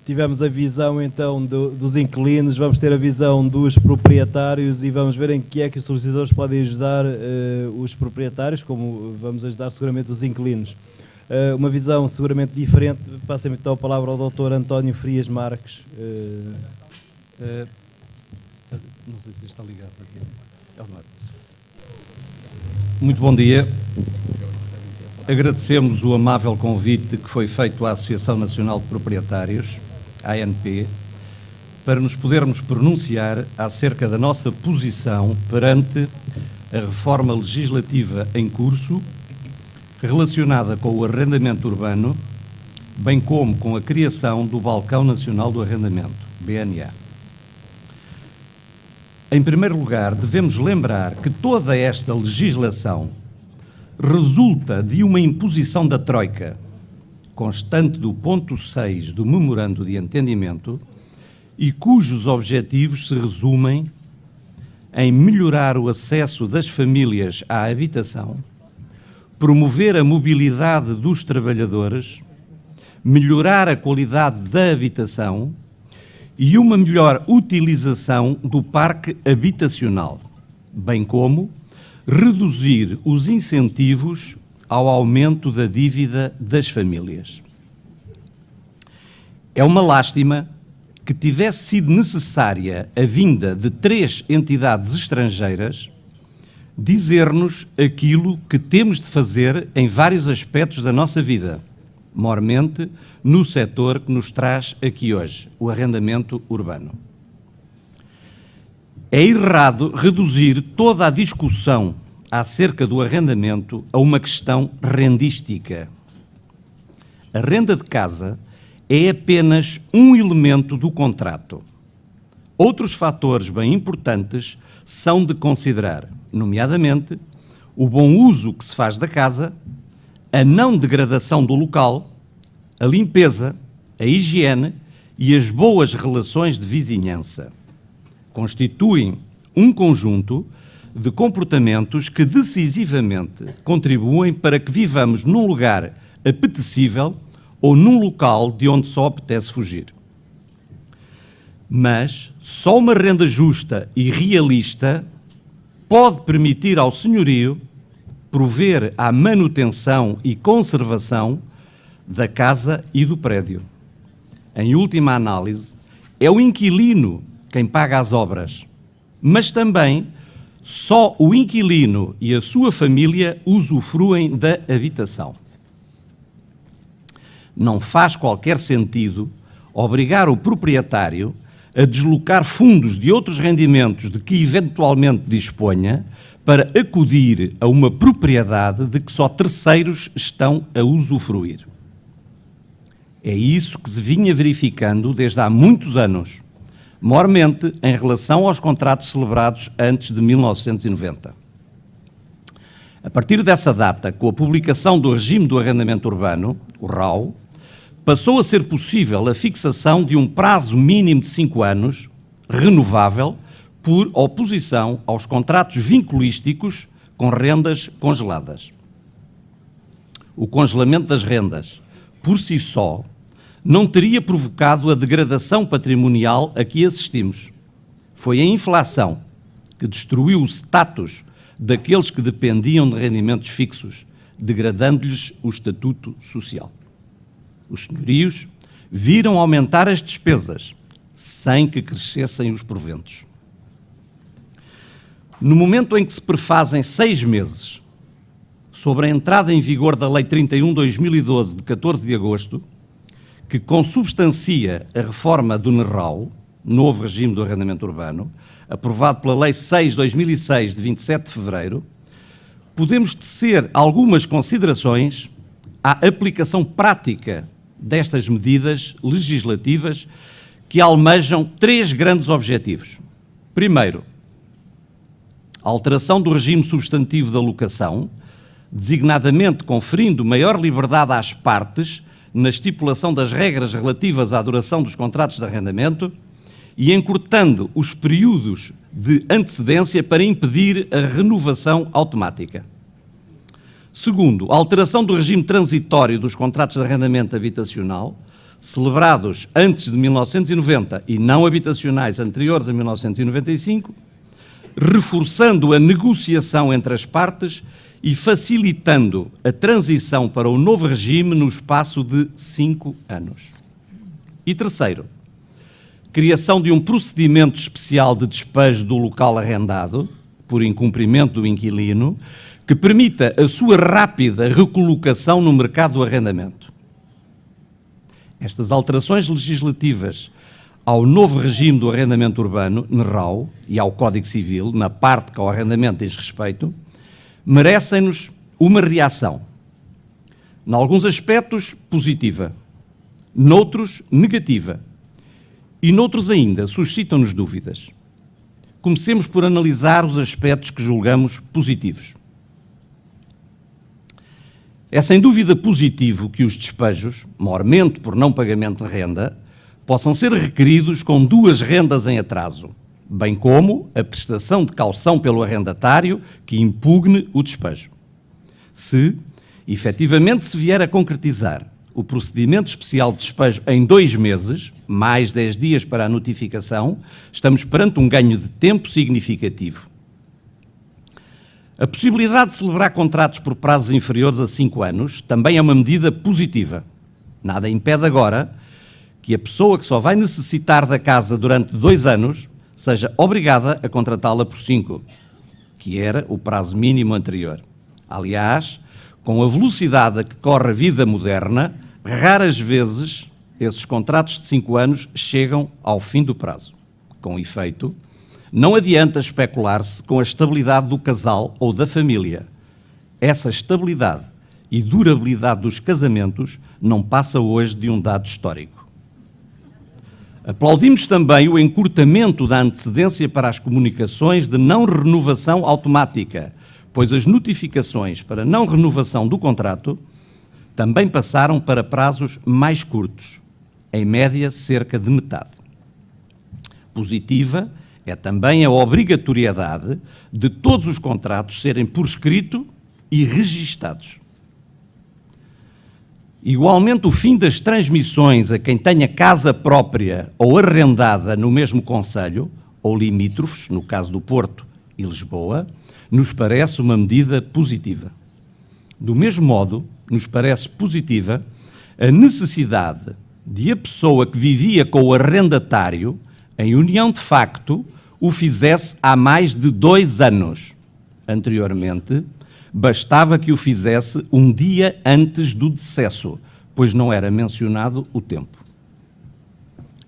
Tivemos a visão então dos inquilinos, vamos ter a visão dos proprietários e vamos ver em que é que os solicitadores podem ajudar os proprietários, como vamos ajudar seguramente os inquilinos. Uma visão seguramente diferente. Passo-me então a palavra ao Dr. António Frias Marques. Não sei se está ligado aqui. Muito bom dia. Agradecemos o amável convite que foi feito à Associação Nacional de Proprietários, ANP, para nos podermos pronunciar acerca da nossa posição perante a reforma legislativa em curso relacionada com o arrendamento urbano, bem como com a criação do Balcão Nacional do Arrendamento, BNA. Em primeiro lugar, devemos lembrar que toda esta legislação resulta de uma imposição da Troika, constante do ponto 6 do Memorando de Entendimento, e cujos objetivos se resumem em melhorar o acesso das famílias à habitação, promover a mobilidade dos trabalhadores, melhorar a qualidade da habitação e uma melhor utilização do parque habitacional, bem como reduzir os incentivos ao aumento da dívida das famílias. É uma lástima que tivesse sido necessária a vinda de 3 entidades estrangeiras dizer-nos aquilo que temos de fazer em vários aspectos da nossa vida, mormente no setor que nos traz aqui hoje, o arrendamento urbano. É errado reduzir toda a discussão acerca do arrendamento a uma questão rendística. A renda de casa é apenas um elemento do contrato. Outros fatores bem importantes são de considerar, nomeadamente, o bom uso que se faz da casa, a não degradação do local, a limpeza, a higiene e as boas relações de vizinhança. Constituem um conjunto de comportamentos que decisivamente contribuem para que vivamos num lugar apetecível ou num local de onde só apetece fugir. Mas só uma renda justa e realista pode permitir ao senhorio prover à manutenção e conservação da casa e do prédio. Em última análise, é o inquilino quem paga as obras, mas também só o inquilino e a sua família usufruem da habitação. Não faz qualquer sentido obrigar o proprietário a deslocar fundos de outros rendimentos de que eventualmente disponha para acudir a uma propriedade de que só terceiros estão a usufruir. É isso que se vinha verificando desde há muitos anos, mormente em relação aos contratos celebrados antes de 1990. A partir dessa data, com a publicação do Regime do Arrendamento Urbano, o RAU, passou a ser possível a fixação de um prazo mínimo de 5 anos, renovável, por oposição aos contratos vinculísticos com rendas congeladas. O congelamento das rendas, por si só, não teria provocado a degradação patrimonial a que assistimos. Foi a inflação que destruiu o status daqueles que dependiam de rendimentos fixos, degradando-lhes o estatuto social. Os senhorios viram aumentar as despesas, sem que crescessem os proventos. No momento em que se prefazem 6 meses sobre a entrada em vigor da Lei 31/2012, de 14 de agosto, que consubstancia a reforma do NRAU, novo regime do arrendamento urbano, aprovado pela Lei 6/2006, de 27 de fevereiro, podemos tecer algumas considerações à aplicação prática destas medidas legislativas que almejam 3 grandes objetivos. Primeiro, a alteração do regime substantivo da locação, designadamente conferindo maior liberdade às partes na estipulação das regras relativas à duração dos contratos de arrendamento e encurtando os períodos de antecedência para impedir a renovação automática. Segundo, a alteração do regime transitório dos contratos de arrendamento habitacional, celebrados antes de 1990 e não habitacionais anteriores a 1995, reforçando a negociação entre as partes e facilitando a transição para o novo regime no espaço de 5 anos. E terceiro, criação de um procedimento especial de despejo do local arrendado, por incumprimento do inquilino, que permita a sua rápida recolocação no mercado do arrendamento. Estas alterações legislativas ao novo regime do arrendamento urbano, NRAU, e ao Código Civil, na parte que ao arrendamento diz respeito, merecem-nos uma reação. Em alguns aspectos, positiva, noutros, negativa, e noutros ainda, suscitam-nos dúvidas. Comecemos por analisar os aspectos que julgamos positivos. É sem dúvida positivo que os despejos, maiormente por não pagamento de renda, possam ser requeridos com 2 rendas em atraso, bem como a prestação de caução pelo arrendatário que impugne o despejo. Se, efetivamente, se vier a concretizar o procedimento especial de despejo em 2 meses, mais 10 dias para a notificação, estamos perante um ganho de tempo significativo. A possibilidade de celebrar contratos por prazos inferiores a 5 anos também é uma medida positiva. Nada impede agora que a pessoa que só vai necessitar da casa durante 2 anos seja obrigada a contratá-la por 5, que era o prazo mínimo anterior. Aliás, com a velocidade a que corre a vida moderna, raras vezes esses contratos de 5 anos chegam ao fim do prazo. Com efeito, não adianta especular-se com a estabilidade do casal ou da família. Essa estabilidade e durabilidade dos casamentos não passa hoje de um dado histórico. Aplaudimos também o encurtamento da antecedência para as comunicações de não renovação automática, pois as notificações para não renovação do contrato também passaram para prazos mais curtos, em média cerca de metade. Positiva é também a obrigatoriedade de todos os contratos serem por escrito e registados. Igualmente, o fim das transmissões a quem tenha casa própria ou arrendada no mesmo concelho, ou limítrofes, no caso do Porto e Lisboa, nos parece uma medida positiva. Do mesmo modo, nos parece positiva a necessidade de a pessoa que vivia com o arrendatário, em união de facto, o fizesse há mais de 2 anos. Anteriormente, bastava que o fizesse um dia antes do decesso, pois não era mencionado o tempo.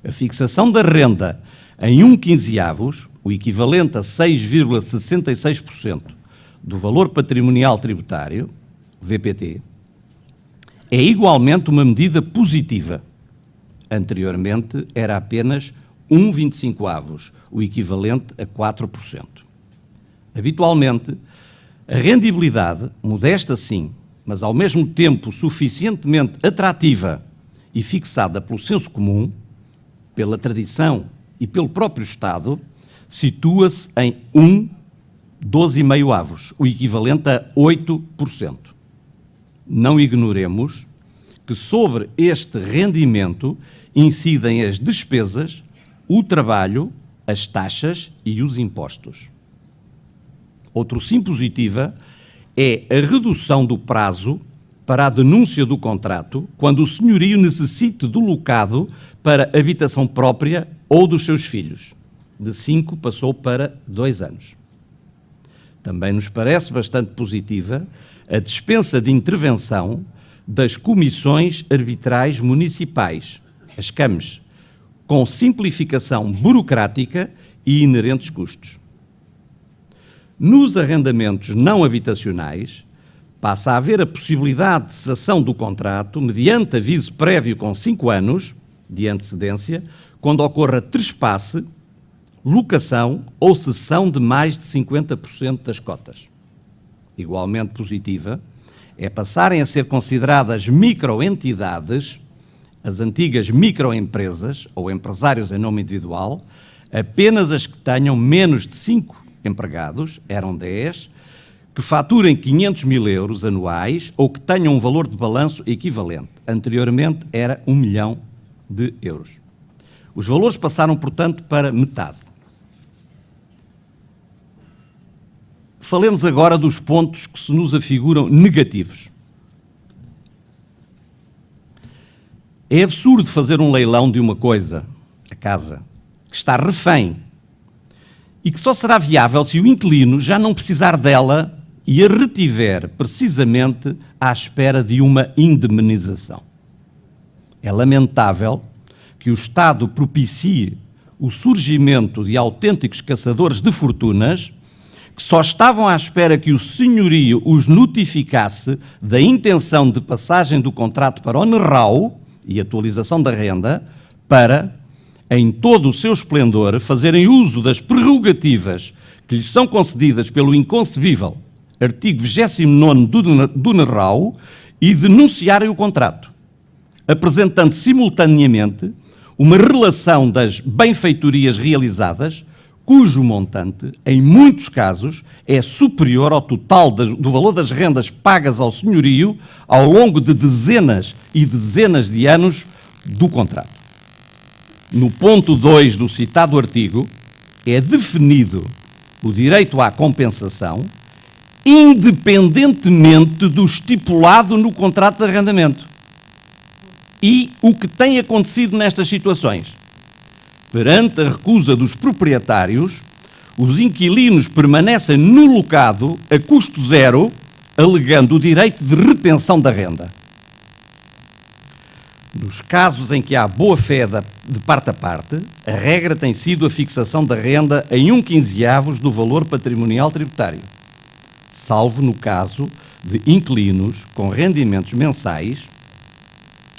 A fixação da renda em 1/15, o equivalente a 6,66% do valor patrimonial tributário, VPT, é igualmente uma medida positiva. Anteriormente era apenas 1/25, o equivalente a 4%. Habitualmente, a rendibilidade, modesta sim, mas ao mesmo tempo suficientemente atrativa e fixada pelo senso comum, pela tradição e pelo próprio Estado, situa-se em 1,12,5, o equivalente a 8%. Não ignoremos que sobre este rendimento incidem as despesas, o trabalho, as taxas e os impostos. Outro sim positiva é a redução do prazo para a denúncia do contrato quando o senhorio necessite do locado para habitação própria ou dos seus filhos. De 5 passou para 2 anos. Também nos parece bastante positiva a dispensa de intervenção das comissões arbitrais municipais, as CAMs, com simplificação burocrática e inerentes custos. Nos arrendamentos não habitacionais, passa a haver a possibilidade de cessação do contrato mediante aviso prévio com 5 anos de antecedência, quando ocorra trespasse, locação ou cessão de mais de 50% das cotas. Igualmente positiva é passarem a ser consideradas microentidades, as antigas microempresas ou empresários em nome individual, apenas as que tenham menos de 5 empregados, eram 10, que faturem 500 mil euros anuais ou que tenham um valor de balanço equivalente. Anteriormente era 1 milhão de euros. Os valores passaram, portanto, para metade. Falemos agora dos pontos que se nos afiguram negativos. É absurdo fazer um leilão de uma coisa, a casa, que está refém e que só será viável se o inquilino já não precisar dela e a retiver precisamente à espera de uma indemnização. É lamentável que o Estado propicie o surgimento de autênticos caçadores de fortunas que só estavam à espera que o senhorio os notificasse da intenção de passagem do contrato para o NRAU e atualização da renda para, em todo o seu esplendor, fazerem uso das prerrogativas que lhes são concedidas pelo inconcebível artigo 29º do NRAU e denunciarem o contrato, apresentando simultaneamente uma relação das benfeitorias realizadas, cujo montante, em muitos casos, é superior ao total do valor das rendas pagas ao senhorio ao longo de dezenas e dezenas de anos do contrato. No ponto 2 do citado artigo, é definido o direito à compensação, independentemente do estipulado no contrato de arrendamento. E o que tem acontecido nestas situações? Perante a recusa dos proprietários, os inquilinos permanecem no locado a custo zero, alegando o direito de retenção da renda. Nos casos em que há boa-fé de parte a parte, a regra tem sido a fixação da renda em 1/15 do valor patrimonial tributário, salvo no caso de inquilinos com rendimentos mensais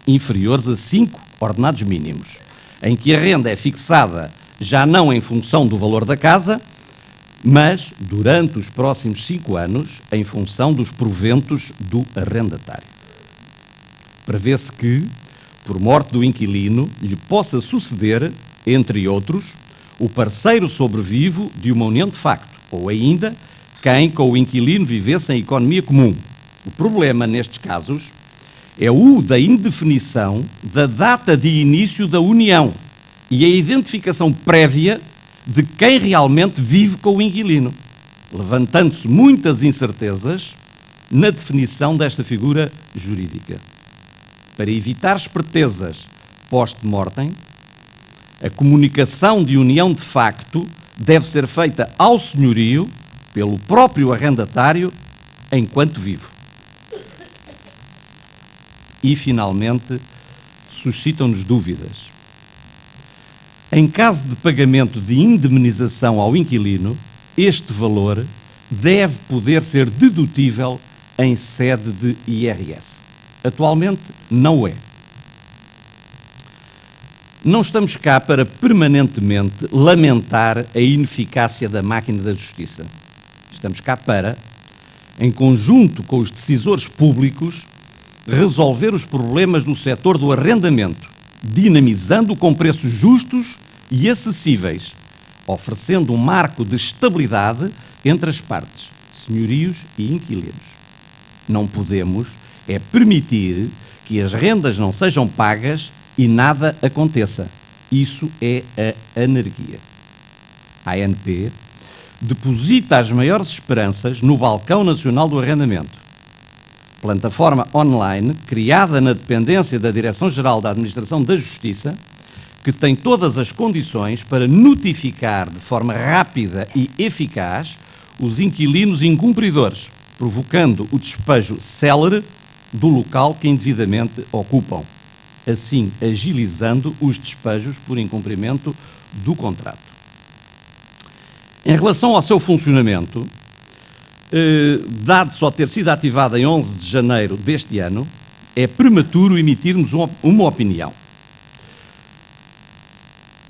inferiores a 5 ordenados mínimos, em que a renda é fixada já não em função do valor da casa, mas, durante os próximos 5 anos, em função dos proventos do arrendatário. Prevê-se que, por morte do inquilino, lhe possa suceder, entre outros, o parceiro sobrevivo de uma união de facto, ou ainda quem com o inquilino vivesse em economia comum. O problema, nestes casos, é o da indefinição da data de início da união e a identificação prévia de quem realmente vive com o inquilino, levantando-se muitas incertezas na definição desta figura jurídica. Para evitar espertezas post-mortem, a comunicação de união de facto deve ser feita ao senhorio pelo próprio arrendatário enquanto vivo. E, finalmente, suscitam-nos dúvidas. Em caso de pagamento de indemnização ao inquilino, este valor deve poder ser dedutível em sede de IRS. Atualmente, não é. Não estamos cá para permanentemente lamentar a ineficácia da máquina da justiça. Estamos cá para, em conjunto com os decisores públicos, resolver os problemas do setor do arrendamento, dinamizando com preços justos e acessíveis, oferecendo um marco de estabilidade entre as partes, senhorios e inquilinos. Não podemos permitir que as rendas não sejam pagas e nada aconteça. Isso é a anarquia. A ANP deposita as maiores esperanças no Balcão Nacional do Arrendamento, plataforma online criada na dependência da Direção-Geral da Administração da Justiça, que tem todas as condições para notificar de forma rápida e eficaz os inquilinos incumpridores, provocando o despejo célere do local que indevidamente ocupam, assim agilizando os despejos por incumprimento do contrato. Em relação ao seu funcionamento, dado só ter sido ativada em 11 de janeiro deste ano, é prematuro emitirmos uma opinião.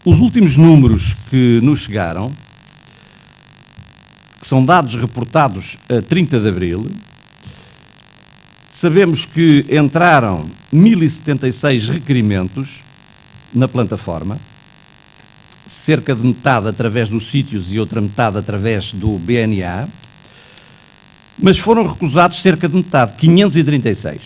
Os últimos números que nos chegaram, que são dados reportados a 30 de abril, sabemos que entraram 1076 requerimentos na plataforma, cerca de metade através dos sítios e outra metade através do BNA, mas foram recusados cerca de metade, 536.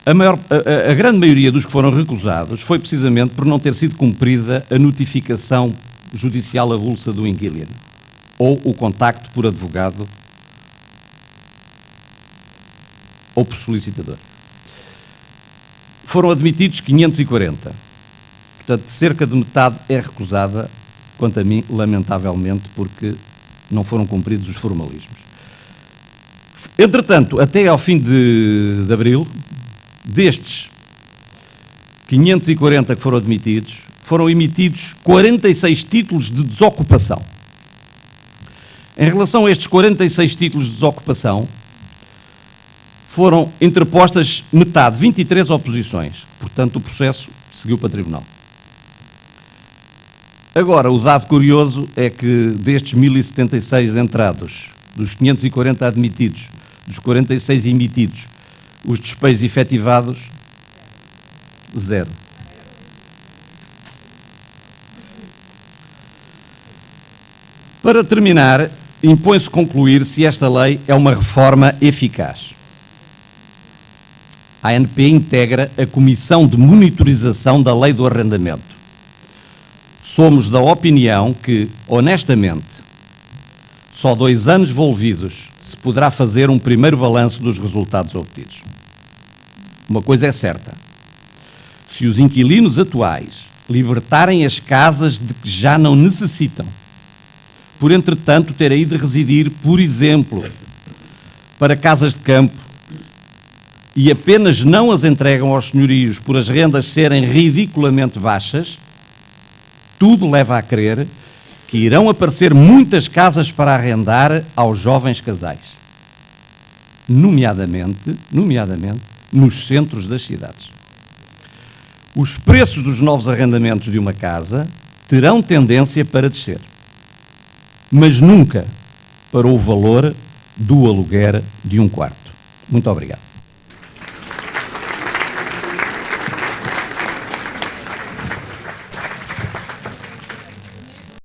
A grande maioria dos que foram recusados foi precisamente por não ter sido cumprida a notificação judicial avulsa do inquilino ou o contacto por advogado ou por solicitador. Foram admitidos 540. Portanto, cerca de metade é recusada, quanto a mim, lamentavelmente, porque não foram cumpridos os formalismos. Entretanto, até ao fim de abril, destes 540 que foram admitidos, foram emitidos 46 títulos de desocupação. Em relação a estes 46 títulos de desocupação, foram interpostas metade, 23 oposições. Portanto, o processo seguiu para tribunal. Agora, o dado curioso é que destes 1076 entrados, dos 540 admitidos, dos 46 emitidos, os despejos efetivados, 0. Para terminar, impõe-se concluir se esta lei é uma reforma eficaz. A ANP integra a Comissão de Monitorização da Lei do Arrendamento. Somos da opinião que, honestamente, só 2 anos envolvidos se poderá fazer um primeiro balanço dos resultados obtidos. Uma coisa é certa: se os inquilinos atuais libertarem as casas de que já não necessitam, por entretanto terem ido residir, por exemplo, para casas de campo, e apenas não as entregam aos senhorios por as rendas serem ridiculamente baixas, tudo leva a crer que irão aparecer muitas casas para arrendar aos jovens casais, nomeadamente nos centros das cidades. Os preços dos novos arrendamentos de uma casa terão tendência para descer, mas nunca para o valor do aluguer de um quarto. Muito obrigado.